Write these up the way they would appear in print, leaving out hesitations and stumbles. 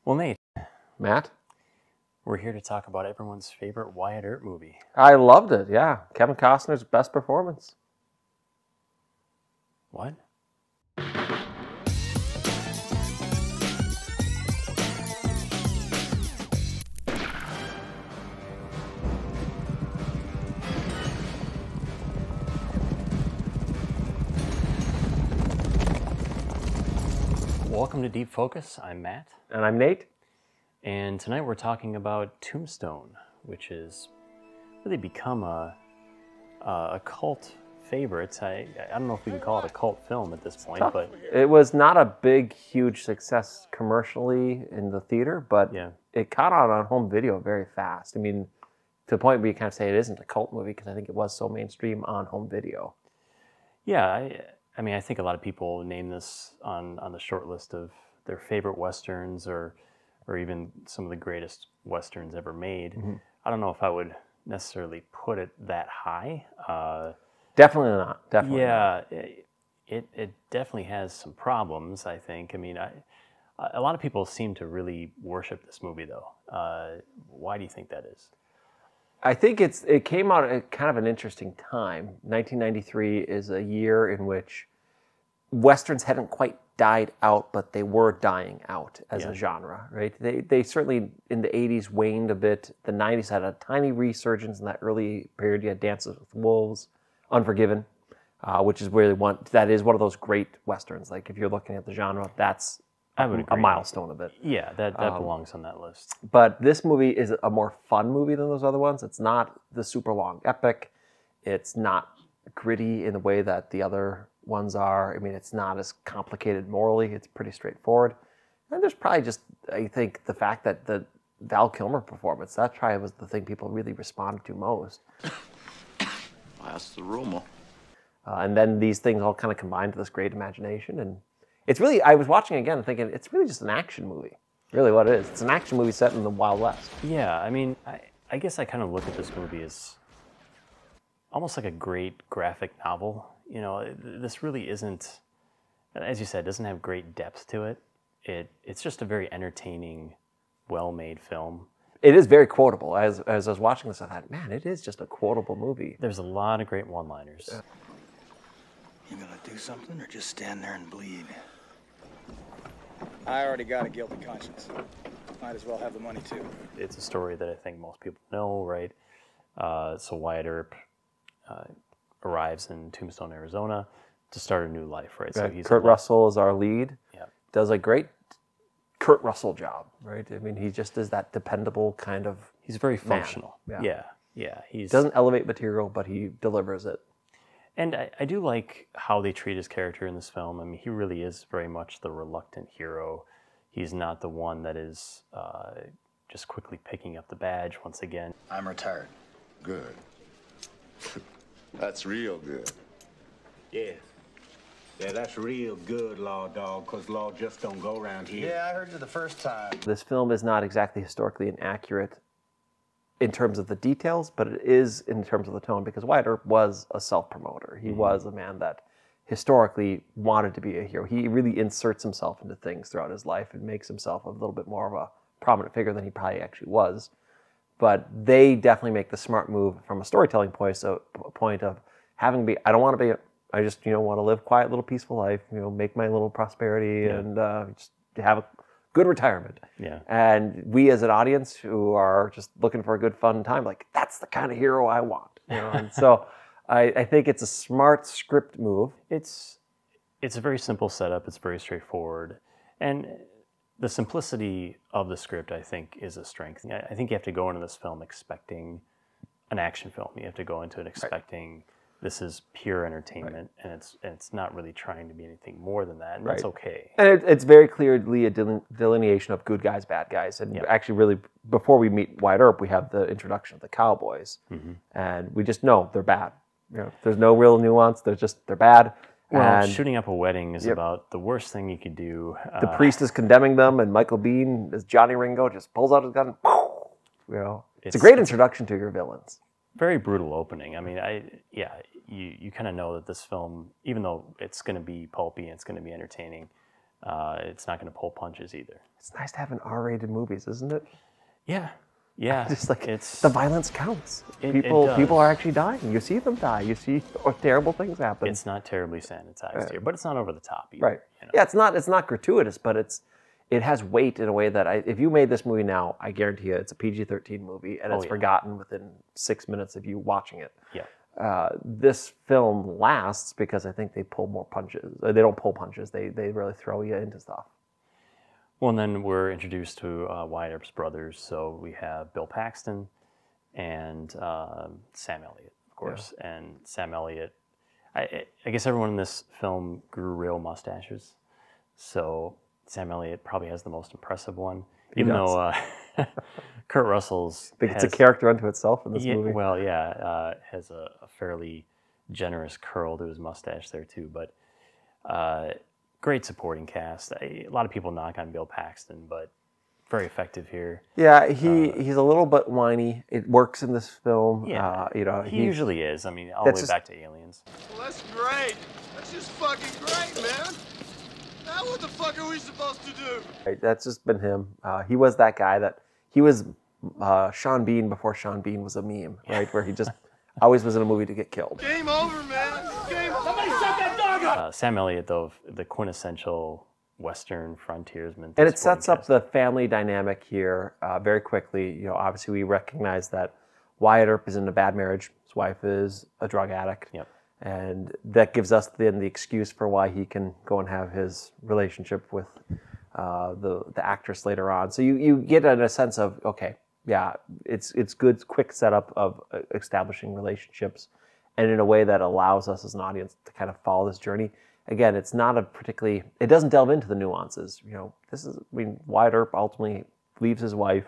Well, Nate, Matt? we're here to talk about everyone's favorite Wyatt Earp movie. I loved it, yeah. Kevin Costner's best performance. What? Welcome to Deep Focus. I'm Matt. And I'm Nate. And tonight we're talking about Tombstone, which has really become a cult favorite. I don't know if we can call it a cult film at this point, but It was not a big, huge success commercially in the theater, but yeah. it caught on home video very fast. I mean, to the point where you kind of say it isn't a cult movie because I think it was so mainstream on home video. Yeah, I mean, I think a lot of people name this on the short list of their favorite Westerns or even some of the greatest Westerns ever made. Mm-hmm. I don't know if I would necessarily put it that high. Definitely not. Definitely not. Yeah, it definitely has some problems, I think. I mean, a lot of people seem to really worship this movie, though. Why do you think that is? I think it came out at kind of an interesting time. 1993 is a year in which Westerns hadn't quite died out, but they were dying out as a genre, right? They certainly in the 80s waned a bit. The 90s had a tiny resurgence in that early period. You had Dances with Wolves, Unforgiven, which is where that is one of those great Westerns. Like if you're looking at the genre, that's a milestone of it. Yeah, that belongs on that list. But this movie is a more fun movie than those other ones. It's not the super long epic. It's not gritty in the way that the other ones are. I mean, it's not as complicated morally. It's pretty straightforward. And there's probably just, I think, the fact that the Val Kilmer performance, that probably was the thing people really responded to most. That's the rumor. And then these things all kind of combined to this great imagination. And it's really, I was watching it again and thinking, it's really just an action movie. Really what it is. It's an action movie set in the Wild West. Yeah, I mean, I guess I kind of look at this movie as almost like a great graphic novel. You know, this really isn't, as you said, doesn't have great depth to it. It's just a very entertaining, well-made film. It is very quotable. As I was watching this, I thought, man, it is just a quotable movie. There's a lot of great one-liners. Yeah. You gonna do something or just stand there and bleed? I already got a guilty conscience. Might as well have the money too. It's a story that I think most people know, right? So Wyatt Earp arrives in Tombstone, Arizona to start a new life, right? So Kurt Russell is our lead. Yeah. Does a great Kurt Russell job, right? I mean, he just is that dependable kind of He's very functional. Man. Yeah. He doesn't elevate material, but he delivers it. And I do like how they treat his character in this film. I mean, he really is very much the reluctant hero. He's not the one that is just quickly picking up the badge once again. I'm retired. Good. That's real good. Yeah. Yeah, that's real good, Law Dog, because law just don't go around here. Yeah, I heard you the first time. This film is not exactly historically inaccurate in terms of the details, but it is in terms of the tone, because Wyatt Earp was a self-promoter. He was a man that historically wanted to be a hero. He really inserts himself into things throughout his life and makes himself a little bit more of a prominent figure than he probably actually was. But they definitely make the smart move from a storytelling point of having I don't want to be, I just, want to live quiet, little peaceful life, make my little prosperity and just have a good retirement. Yeah. And we as an audience who are just looking for a good fun time, like, that's the kind of hero I want. And so I think it's a smart script move. It's a very simple setup. It's very straightforward. And the simplicity of the script, I think, is a strength. I think you have to go into this film expecting an action film. You have to go into it expecting this is pure entertainment, and it's not really trying to be anything more than that, and that's okay. And it's very clearly a delineation of good guys, bad guys. And actually, really, before we meet Wyatt Earp, we have the introduction of the cowboys. And we just know they're bad. There's no real nuance. They're bad. Well, and shooting up a wedding is about the worst thing you could do. The priest is condemning them, and Michael Biehn, as Johnny Ringo, just pulls out his gun. It's a great introduction to your villains. Very brutal opening. I mean, you kind of know that this film, even though it's going to be pulpy and it's going to be entertaining, It's not going to pull punches either. It's nice to have an R-rated movies, isn't it? Yeah, yeah. Just like it's the violence counts. It People does. are actually dying. You see them die. You see terrible things happen. It's not terribly sanitized here, but it's not over the top either. Right. You know? Yeah, it's not gratuitous, but it has weight in a way that if you made this movie now, I guarantee you it's a PG-13 movie, and it's forgotten within 6 minutes of you watching it. Yeah. This film lasts because I think they pull more punches. They don't pull punches. They really throw you into stuff. Well, and then we're introduced to Wyatt Earp's brothers. So we have Bill Paxton and Sam Elliott, of course. Yeah. And Sam Elliott, I guess everyone in this film grew real mustaches. So Sam Elliott probably has the most impressive one. Even though Kurt Russell's... I think it's a character unto itself in this movie. Well, yeah, has a fairly generous curl to his mustache there too. But great supporting cast. A lot of people knock on Bill Paxton, but very effective here. Yeah, he's a little bit whiny. It works in this film. Yeah, he usually is. I mean, all the way back to Aliens. Well, that's great. That's just fucking great, man. Now what the fuck are we supposed to do? Right, that's just been him. He was that guy that he was Sean Bean before Sean Bean was a meme, right? Where he just always was in a movie to get killed. Game over, man. Game. Somebody shut that dog up. Sam Elliott, though, the quintessential Western frontiersman. And it sets up the family dynamic here very quickly. You know, obviously we recognize that Wyatt Earp is in a bad marriage. His wife is a drug addict. Yep. And that gives us then the excuse for why he can go and have his relationship with the actress later on. So you get a sense of, okay, yeah, it's good, quick setup of establishing relationships, and in a way that allows us as an audience to kind of follow this journey. Again, it's not it doesn't delve into the nuances. You know, Wyatt Earp ultimately leaves his wife.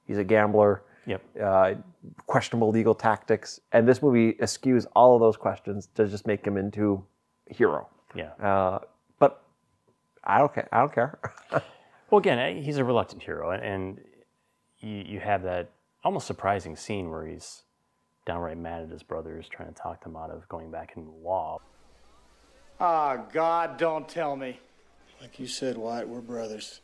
He's a gambler. Yep. Questionable legal tactics, and this movie eschews all of those questions to just make him into a hero. Yeah. But I don't care. I don't care. Well, again, he's a reluctant hero, and you have that almost surprising scene where he's downright mad at his brothers, trying to talk them out of going back into the law. Oh, God, don't tell me. Like you said, Wyatt, we're brothers.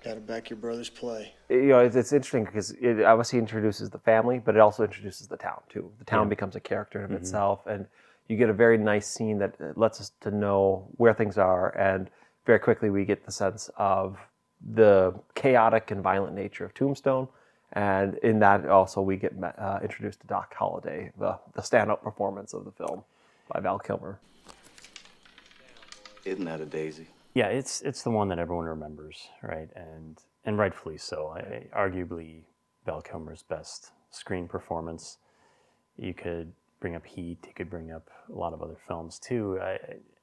Got to back your brother's play. You know, it's interesting because it obviously introduces the family, but it also introduces the town too. The town becomes a character in itself, and you get a very nice scene that lets us to know where things are, and very quickly we get the sense of the chaotic and violent nature of Tombstone, and in that also we get introduced to Doc Holliday, the stand-up performance of the film by Val Kilmer. Isn't that a daisy? Yeah, it's the one that everyone remembers, right? And rightfully so. Arguably Val Kilmer's best screen performance. You could bring up Heat. You could bring up a lot of other films too.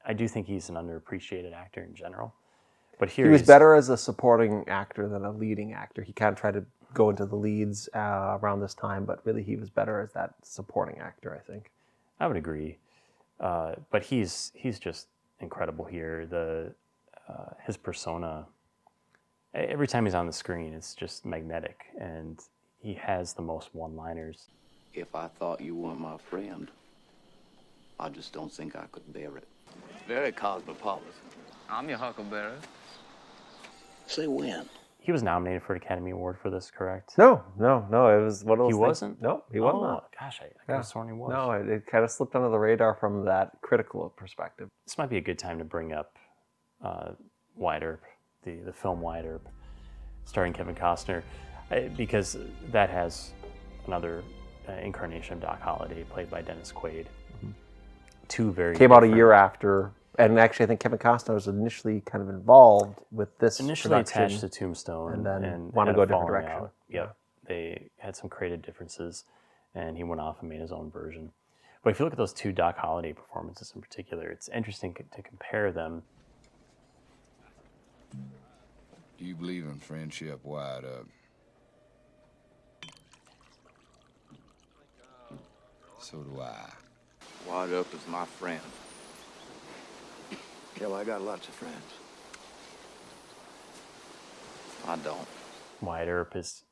I do think he's an underappreciated actor in general. But here he was better as a supporting actor than a leading actor. He kind of tried to go into the leads around this time, but really he was better as that supporting actor, I think. I would agree. But he's just incredible here. His persona, every time he's on the screen, it's just magnetic, and he has the most one-liners. If I thought you weren't my friend, I just don't think I could bear it. Very cosmopolitan. I'm your huckleberry. Say when. He was nominated for an Academy Award for this, correct? No. It was one of those He things. wasn't? No, he was not. Gosh, I could have sworn he was. No, it kind of slipped under the radar from that critical perspective. This might be a good time to bring up Wyatt Earp, the film Wyatt Earp, starring Kevin Costner, because that has another incarnation of Doc Holliday, played by Dennis Quaid. Mm-hmm. Two very came out a year after, and actually I think Kevin Costner was initially kind of involved with this initially production, attached to Tombstone, and then wanted to go a different direction. Yep, they had some creative differences, and he went off and made his own version. But if you look at those two Doc Holliday performances in particular, it's interesting to compare them. You believe in friendship, Wyatt Earp. So do I. Wyatt Earp is my friend. Yeah, well, I got lots of friends. I don't. Wyatt Earp is,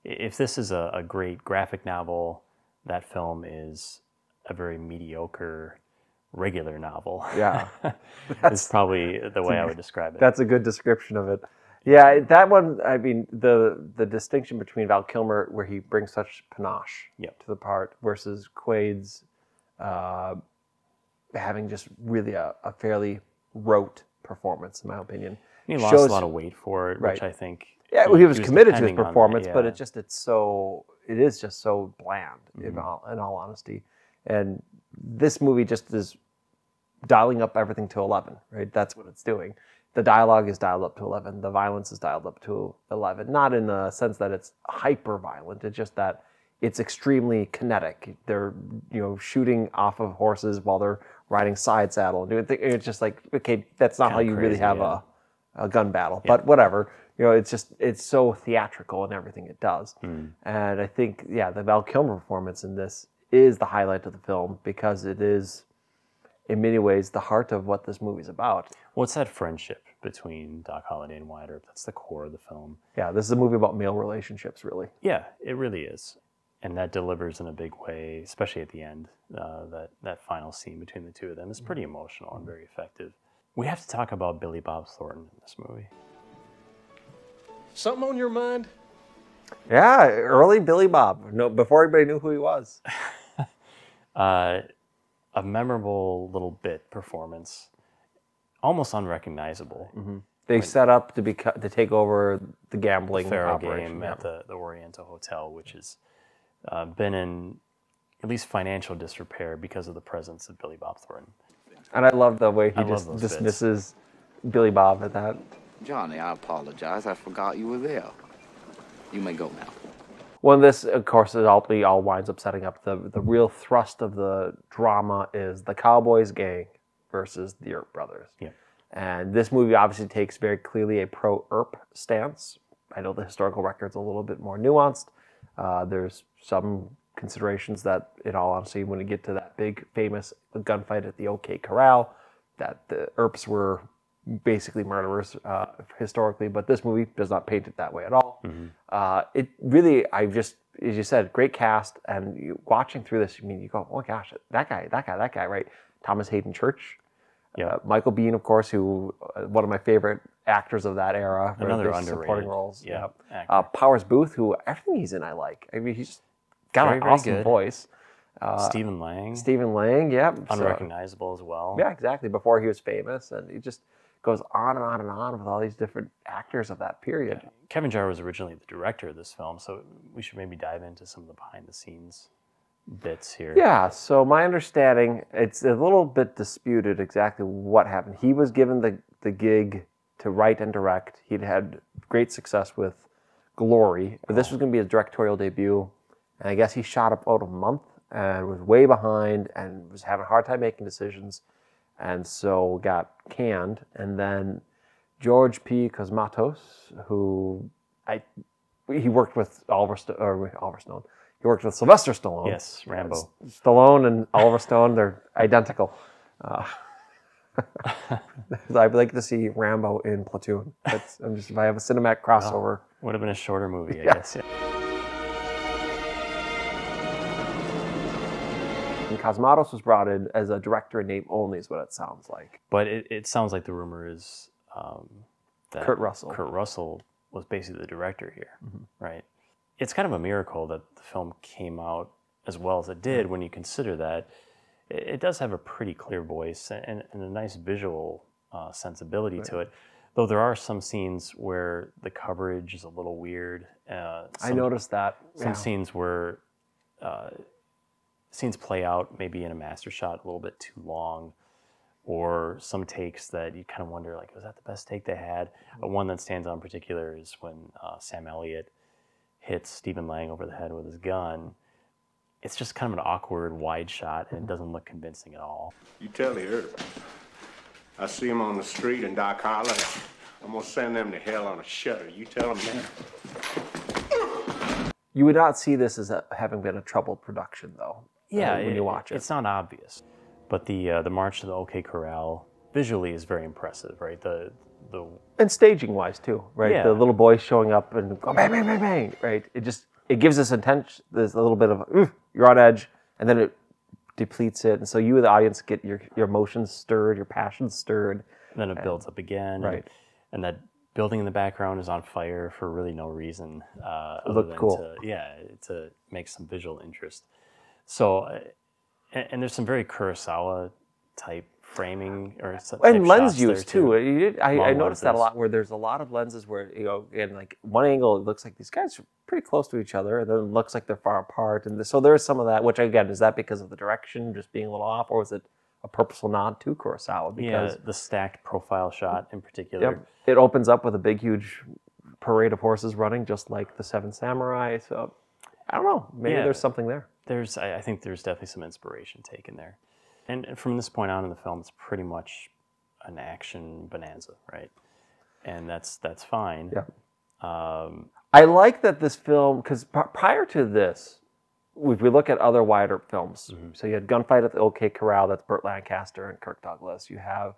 if this is a great graphic novel, that film is a very mediocre regular novel. Yeah. That's probably the way I would describe it. That's a good description of it. Yeah, that one, I mean, the distinction between Val Kilmer, where he brings such panache to the part, versus Quaid's having just really a fairly rote performance, in my opinion. He lost a lot of weight for it, which I think... Yeah, well, he was committed to his depending on performance, that, but it is just so bland, in all honesty. And this movie just is dialing up everything to 11, right? That's what it's doing. The dialogue is dialed up to 11. The violence is dialed up to 11. Not in the sense that it's hyper violent. It's just that it's extremely kinetic. They're shooting off of horses while they're riding side saddle. It's just like, okay, that's not how you really have a gun battle. But whatever. It's so theatrical in everything it does. And I think, the Val Kilmer performance in this is the highlight of the film because it is, in many ways, the heart of what this movie's about. Well, it's that friendship between Doc Holliday and Wyatt Earp. That's the core of the film. Yeah, this is a movie about male relationships, really. Yeah, it really is. And that delivers in a big way, especially at the end. That final scene between the two of them is pretty emotional and very effective. We have to talk about Billy Bob Thornton in this movie. Something on your mind? Yeah, early Billy Bob. No, before anybody knew who he was. A memorable little bit performance, almost unrecognizable. They set up to take over the gambling Faro operation game at the Oriental Hotel, which has been in at least financial disrepair because of the presence of Billy Bob Thornton. And I love the way he love just those dismisses Billy Bob at that. Johnny, I apologize. I forgot you were there. You may go now. Well, this, of course, it all winds up setting up the real thrust of the drama is the Cowboys gang versus the Earp brothers. Yeah. And this movie obviously takes very clearly a pro-Earp stance. I know the historical record's a little bit more nuanced. There's some considerations that, in all honesty, when you get to that big, famous gunfight at the OK Corral, that the Earps were basically murderers historically, but this movie does not paint it that way at all. It really, as you said, great cast, and watching through this, you go, oh gosh, that guy, right? Thomas Hayden Church, Michael Biehn, of course, who one of my favorite actors of that era. Another supporting underrated roles. actor. Powers Booth, who everything he's in I like. I mean, he's got Very, an very awesome good. voice. Stephen Lang, yeah. unrecognizable as well. Yeah, exactly. Before he was famous, and he just goes on and on and on with all these different actors of that period. Kevin Jarre was originally the director of this film, so we should maybe dive into some of the behind-the-scenes bits here. Yeah, so my understanding, it's a little bit disputed exactly what happened. He was given the gig to write and direct. He'd had great success with Glory, but this was going to be his directorial debut, and I guess he shot about a month and was way behind and was having a hard time making decisions, and so got canned. And then George P. Cosmatos, who he worked with Oliver Stone. He worked with Sylvester Stallone. Yes, Rambo. Stallone and Oliver Stone, they're identical. I'd like to see Rambo in Platoon. If I have a cinematic crossover. Would have been a shorter movie, I guess. Yeah. And Cosmatos was brought in as a director in name only, is what it sounds like. But it sounds like the rumor is that Kurt Russell. Kurt Russell was basically the director here, right? It's kind of a miracle that the film came out as well as it did when you consider that it does have a pretty clear voice and a nice visual sensibility to it. Though there are some scenes where the coverage is a little weird. I noticed that. Some scenes where scenes play out maybe in a master shot a little bit too long, or some takes that you kind of wonder, like, was that the best take they had? One that stands out in particular is when Sam Elliott hits Stephen Lang over the head with his gun. It's just kind of an awkward wide shot, and it doesn't look convincing at all. You tell the Earp. I see him on the street in Doc Hollow. I'm gonna send them to hell on a shutter. You tell them that. You would not see this as having been a troubled production, though. Yeah, when you watch it, it's not obvious. But the march to the OK Corral visually is very impressive, right? And staging wise too, right? Yeah. The little boys showing up and go bang, bang, bang, bang, right? It gives us intention. There's a little bit of you're on edge, and then it depletes it, and so you, the audience, get your emotions stirred, your passions stirred. And then it builds up again. Right. And that building in the background is on fire for really no reason. Other looked than cool. to make some visual interest. So, and there's some very Kurosawa type framing or type And lens shots use there, too. I Long noticed that a lenses. lot, where there's a lot of lenses where, you know, again, like one angle, it looks like these guys are pretty close to each other, and then it looks like they're far apart. And so there is some of that, which again, is that because of the direction just being a little off, or was it a purposeful nod to Kurosawa? Because The stacked profile shot in particular. it opens up with a big, huge parade of horses running, just like the Seven Samurai. So I don't know, maybe Yeah. there's something there. I think there's definitely some inspiration taken there. And from this point on in the film, it's pretty much an action bonanza, right? And that's fine. Yeah. I like that this film, because prior to this, if we look at other Wyatt Earp films, so you had Gunfight at the OK Corral, that's Burt Lancaster and Kirk Douglas. You have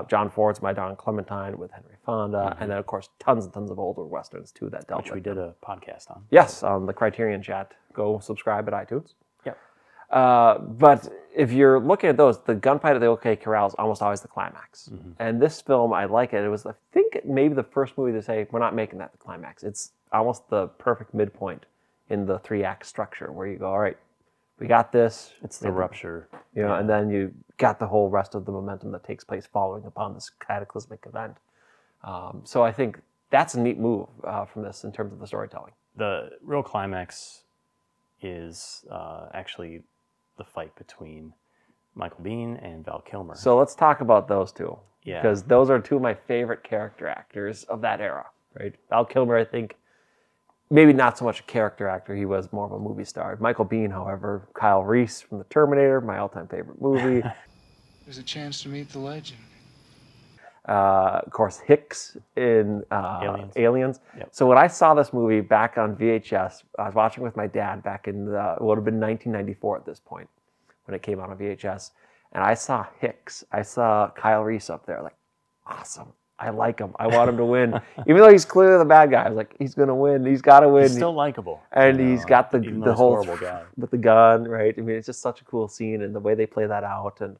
John Ford's My Darling Clementine with Henry Fonda, and then of course tons and tons of older westerns too that dealt Which with we did a podcast on. Yes, on the Criterion Chat. Go subscribe at iTunes. Yeah. But if you're looking at those, the Gunfight at the OK Corral is almost always the climax. And this film, I like it. It was, I think, maybe the first movie to say, we're not making that the climax. It's almost the perfect midpoint in the 3-act structure, where you go, all right, we got this. It's the rupture. You know, and then you got the whole rest of the momentum that takes place following upon this cataclysmic event. So I think that's a neat move from this in terms of the storytelling. The real climax is actually the fight between Michael Biehn and Val Kilmer. So let's talk about those two. Yeah. Because those are two of my favorite character actors of that era, right? Val Kilmer, I think, maybe not so much a character actor. He was more of a movie star. Michael Biehn, however, Kyle Reese from The Terminator, my all-time favorite movie. There's a chance to meet the legend. Of course, Hicks in Aliens. Yep. So when I saw this movie back on VHS, I was watching with my dad back in it would have been 1994 at this point when it came out on VHS. And I saw Hicks. I saw Kyle Reese up there. Like, awesome. I like him. I want him to win. Even though he's clearly the bad guy. I was like, he's going to win. He's got to win. He's still likable. And he's got the whole horrible guy with the gun, right? I mean, it's just such a cool scene, and the way they play that out, and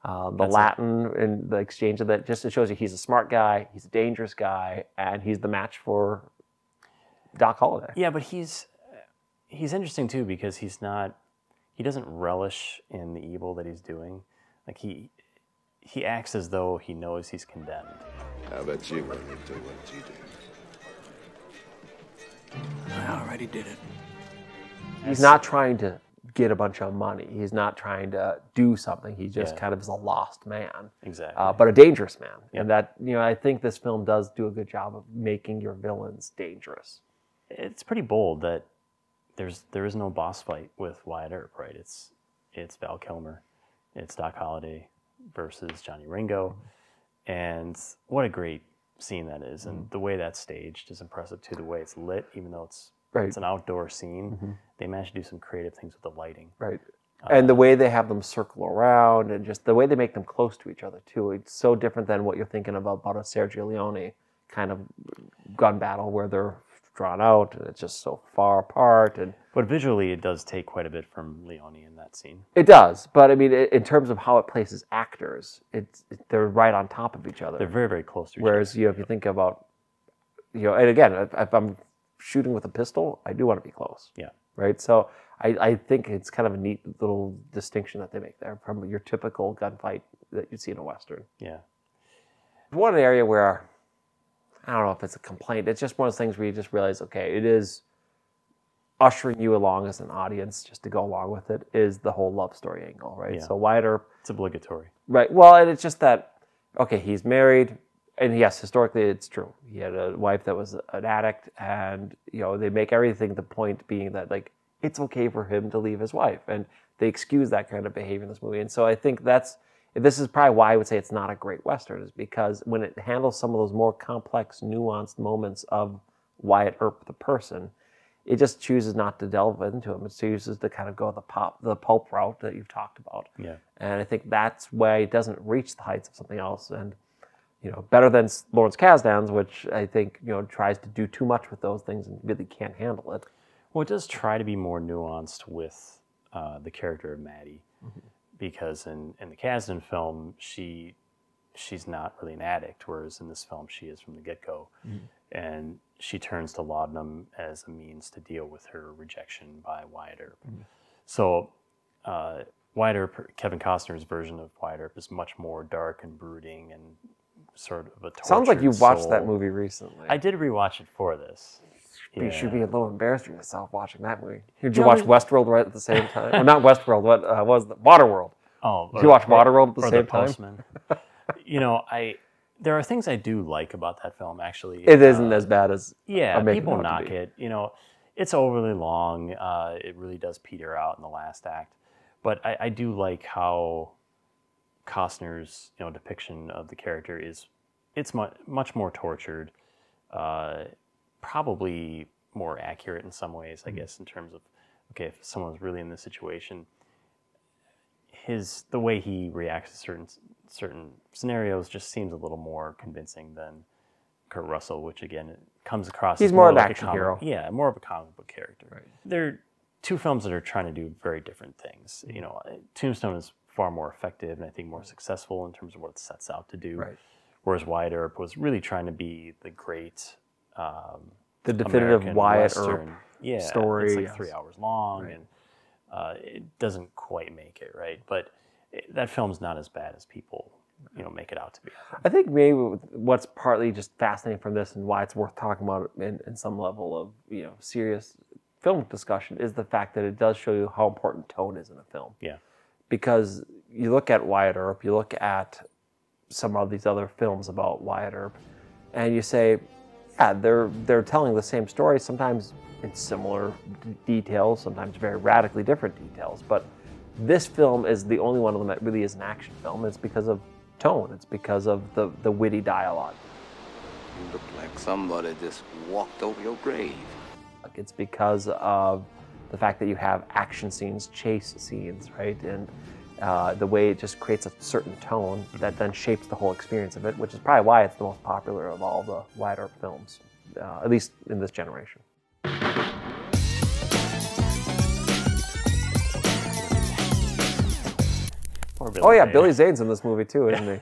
the Latin and the exchange of that, just it shows you he's a smart guy, he's a dangerous guy, and he's the match for Doc Holliday. Yeah, but he's interesting too, because he doesn't relish in the evil that he's doing. Like he acts as though he knows he's condemned. How about you when you do what you do? I already did it. He's not trying to get a bunch of money. He's not trying to do something. He just kind of is a lost man. Exactly. But a dangerous man. Yeah. And that, I think this film does do a good job of making your villains dangerous. It's pretty bold that there is no boss fight with Wyatt Earp, right? It's Val Kilmer, it's Doc Holliday versus Johnny Ringo, and what a great scene that is, and the way that's staged is impressive too. The way it's lit, even though it's an outdoor scene, they managed to do some creative things with the lighting. Right. And the way they have them circle around, and just the way they make them close to each other too. It's so different than what you're thinking about a Sergio Leone kind of gun battle where they're drawn out and it's just so far apart. But visually, it does take quite a bit from Leone in that scene. It does, but I mean, in terms of how it places actors, they're right on top of each other. They're very, very close to each Whereas, other. if you think about, and again, if I'm shooting with a pistol, I do want to be close. Yeah. Right? So I think it's kind of a neat little distinction that they make there from your typical gunfight that you'd see in a Western. Yeah. One area where, I don't know if it's a complaint, it's just one of those things where you just realize, okay, it is ushering you along as an audience just to go along with it, is the whole love story angle, right? Yeah. So Wyatt Earp. It's obligatory. Right. Well, and it's just that, okay, he's married, and yes, historically it's true. He had a wife that was an addict, and, they make everything the point being that, like, it's okay for him to leave his wife, and they excuse that kind of behavior in this movie. And so I think this is probably why I would say it's not a great Western, is because when it handles some of those more complex, nuanced moments of Wyatt Earp, the person, it just chooses not to delve into him. It chooses to kind of go the pulp route that you've talked about. Yeah. And I think that's why it doesn't reach the heights of something else. And, better than Lawrence Kasdan's, which I think, tries to do too much with those things and really can't handle it. Well, it does try to be more nuanced with the character of Maddie. because in the Kasdan film, she's not really an addict, whereas in this film she is from the get-go. And she turns to laudanum as a means to deal with her rejection by Wyatt Earp. So Wyatt Earp, Kevin Costner's version of Wyatt Earp is much more dark and brooding and sort of a tortured Sounds like you watched soul. that movie recently. I did rewatch it for this. You should be a little embarrassed of yourself watching that movie. Did No, you watch there's- Westworld right at the same time? Well, not Westworld. What was the Waterworld? Oh, Did you watch Waterworld at the or same the time? Postman. You know, there are things I do like about that film. Actually, It isn't as bad as yeah. I'm making People it out to knock be. it. You know, it's overly long. It really does peter out in the last act. But I do like how Costner's depiction of the character is. It's much more tortured. Probably more accurate in some ways, I guess, in terms of, okay, if someone's really in this situation, the way he reacts to certain scenarios just seems a little more convincing than Kurt Russell, which again it comes across He's as more of an like a action comic, hero. Yeah, more of a comic book character. Right. They're two films that are trying to do very different things. You know, Tombstone is far more effective and I think more successful in terms of what it sets out to do. Right. Whereas Wyatt Earp was really trying to be the great The definitive American Wyatt Western. Earp story. It's like yes. 3 hours long, Right. and it doesn't quite make it right. But that film's not as bad as people make it out to be. I think maybe what's partly just fascinating from this and why it's worth talking about in some level of serious film discussion is the fact that it does show you how important tone is in a film. Yeah. Because you look at Wyatt Earp, you look at some of these other films about Wyatt Earp, and you say, yeah, they're telling the same story, sometimes in similar details, sometimes very radically different details. But this film is the only one of them that really is an action film. It's because of tone. It's because of the witty dialogue. You look like somebody just walked over your grave. It's because of the fact that you have action scenes, chase scenes, right? And the way it just creates a certain tone that then shapes the whole experience of it, which is probably why it's the most popular of all the Wyatt Earp films, at least in this generation. Poor Billy Oh yeah, Zane. Billy Zane's in this movie too, isn't he?